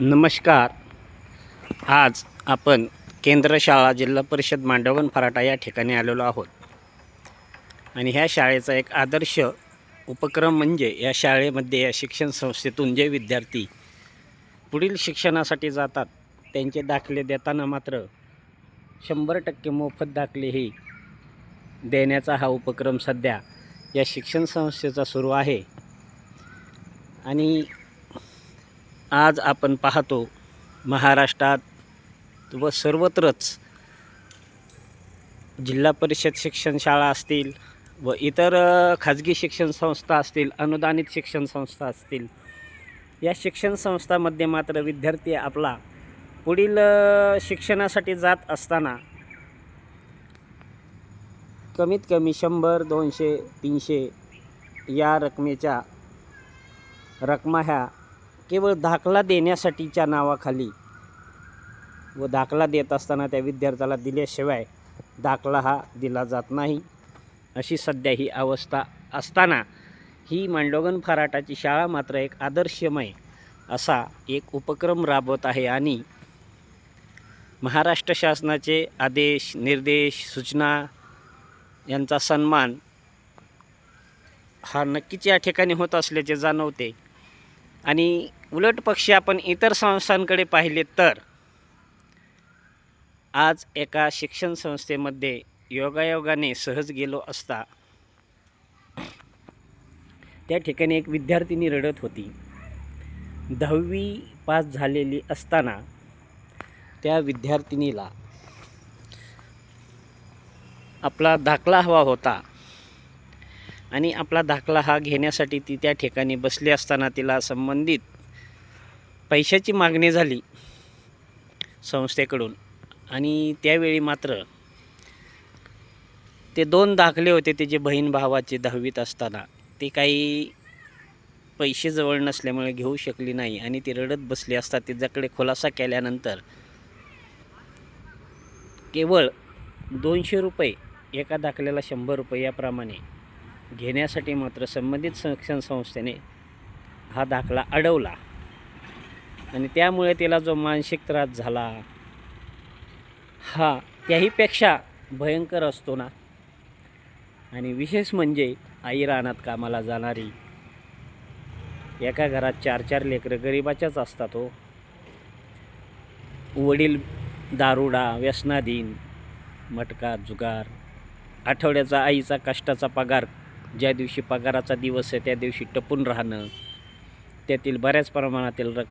नमस्कार. आज आपण केंद्र शाळा जिल्हा परिषद मांडवगण फराटा या ठिकाणी आलेलो आहोत. आणि ह्या शाळेचा एक आदर्श उपक्रम म्हणजे या शाळेमध्ये या शिक्षण संस्थेतून जे विद्यार्थी पुढील शिक्षणासाठी जातात त्यांचे दाखले देताना मात्र 100% मोफत दाखले हे देण्याचा हा उपक्रम सध्या या शिक्षण संस्थेचा सुरू आहे. आणि आज आपण पाहतो महाराष्ट्रात व सर्वत्रच जिल्हा परिषद शिक्षण शाळा असतील व इतर खाजगी शिक्षण संस्था असतील, अनुदानित शिक्षण संस्था असतील, या शिक्षण संस्थांमध्ये मात्र विद्यार्थी आपला पुढील शिक्षणासाठी जात असताना कमीत कमी 100, 200, 300 या रकमेच्या रकमा ह्या केवळ दाखला देण्यासाठीच्या नावाखाली व दाखला देत असताना त्या विद्यार्थ्याला दिल्याशिवाय दाखला हा दिला जात नाही. अशी सध्या ही अवस्था असताना ही मांडवगण फराटाची शाळा मात्र एक आदर्शमय असा एक उपक्रम राबवत आहे. आणि महाराष्ट्र शासनाचे आदेश, निर्देश, सूचना यांचा सन्मान हा नक्कीच या ठिकाणी होत असल्याचे जाणवते. आणि उलट पक्षी आपण इतर संस्थांकडे पाहिले तर आज एका शिक्षण संस्थेमध्ये योगायोगाने सहज गेलो असता त्या ठिकाणी एक विद्यार्थिनी रडत होती. 10वी पास झालेली असताना त्या विद्यार्थिनीला आपला दाखला हवा होता आणि आपला दाखला हा घेण्यासाठी ती त्या ठिकाणी बसली असताना तिला संबंधित पैशाची मागणी झाली संस्थेकडून. आणि त्यावेळी मात्र ते 2 दाखले होते त्याचे बहीण भावाचे 10वीत असताना. ते काही पैसे जवळ नसल्यामुळे घेऊ शकली नाही आणि ती रडत बसली असता तिच्याकडे खुलासा केल्यानंतर केवळ 200 रुपये, एका दाखल्याला 100 रुपये याप्रमाणे घेण्यासाठी मात्र संबंधित शिक्षण संस्थेने हा दाखला अडवला. आणि त्यामुळे तिला जो मानसिक त्रास झाला हा त्याहीपेक्षा भयंकर असतो ना. आणि विशेष म्हणजे आई रानात कामाला जाणारी, एका घरात 4-4 लेकरं गरिबाच्याच असतात हो. वडील दारुडा, व्यसनाधीन, मटका, जुगार, आठवड्याचा आईचा कष्टाचा पगार, ज्या दिवशी पगाराचा दिवस आहे त्या दिवशी टपून राहणं, त्यातील बऱ्याच प्रमाणातील